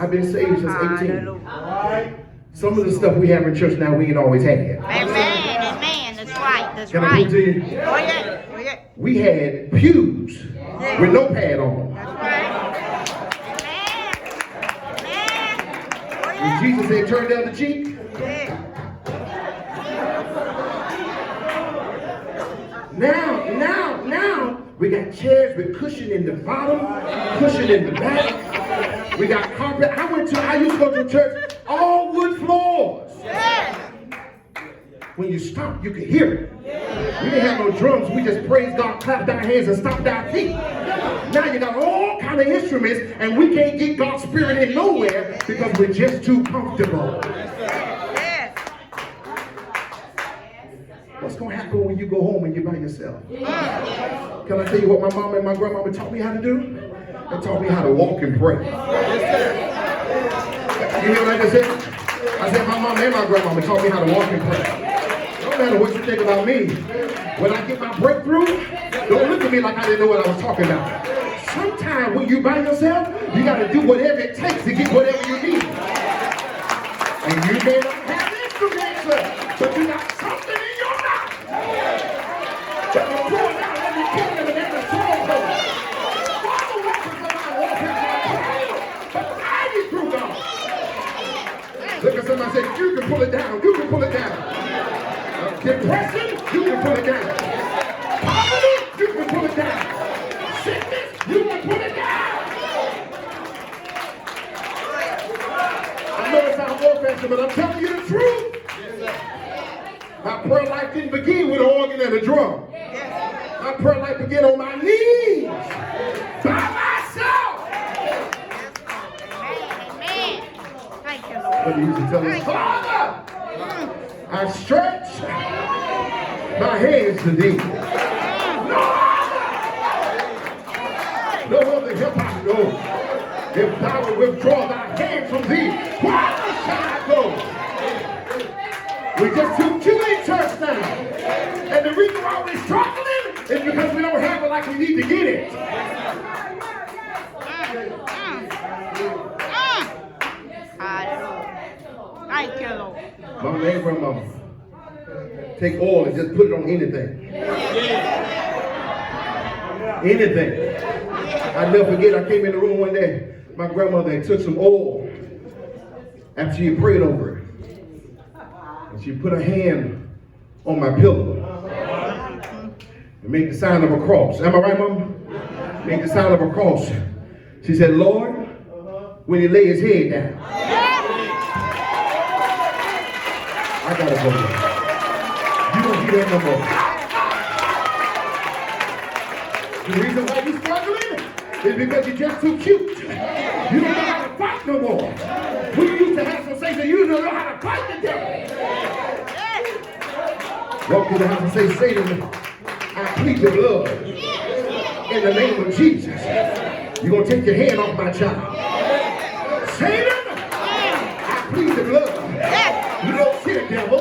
I've been saved since 18. Some of the stuff we have in church now, we ain't always had. Amen, amen. That's right, that's Can I right. prove to you? Oh yeah, oh yeah. We had pews with no pad on. That's right. Amen, amen. Oh When yeah. Jesus said, turn down the cheek. Yeah. Now, we got chairs with cushion in the bottom, cushion in the back. We got carpet. I used to go to church, all wood floors. Yeah. When you stomp, you can hear it. We didn't have no drums. We just praised God, clapped our hands, and stomped our feet. Now you got all kind of instruments, and we can't get God's spirit in nowhere because we're just too comfortable. Yes. What's going to happen when you go home and you're by yourself? Can I tell you what my mom and my grandmama taught me how to do? They taught me how to walk and pray. You hear what I just said? I said my mom and my grandmama taught me how to walk and pray. No matter what you think about me, when I get my breakthrough, don't look at me like I didn't know what I was talking about. Sometimes when you by yourself, you got to do whatever it takes to get whatever you need. And you may not have instruments, but you got something in your mouth that will pull down every kingdom and every stronghold. All the weapons of my warfare are carnal, but mighty through God. Look at somebody say, you can pull it down, you can pull it down. Depression, you can pull it down. Poverty, you can pull it down. Sickness, you can pull it down. I know it sounds old-fashioned, but I'm telling you the truth. My prayer life didn't begin with an organ and a drum. My prayer life began on my knees, by myself. Amen. Thank you, Lord. But he used to tell us, Father, I stretch my hands to thee. No other help I know. If thou wilt withdraw thy hand from thee, why shall I go? We're just too cute in church now. And the reason why we're struggling is because we don't have it like we need to get it. Hallelujah. Thank you, Lord. Mama and grandmama, take oil and just put it on anything. Anything. I'll never forget, I came in the room one day, my grandmother had took some oil after she had prayed over it. And she put her hand on my pillow and made the sign of a cross. Am I right, Mama? Made the sign of a cross. She said, Lord, when he lay his head down, I gotta go there. You don't do that no more. The reason why you're struggling is because you're just too cute. You don't know how to fight no more. We used to have some saints that you don't know how to fight the devil. Walk to the house and say, Satan, I plead the blood in the name of Jesus. You're going to take your hand off my child. Satan, I plead the blood. You don't see the devil.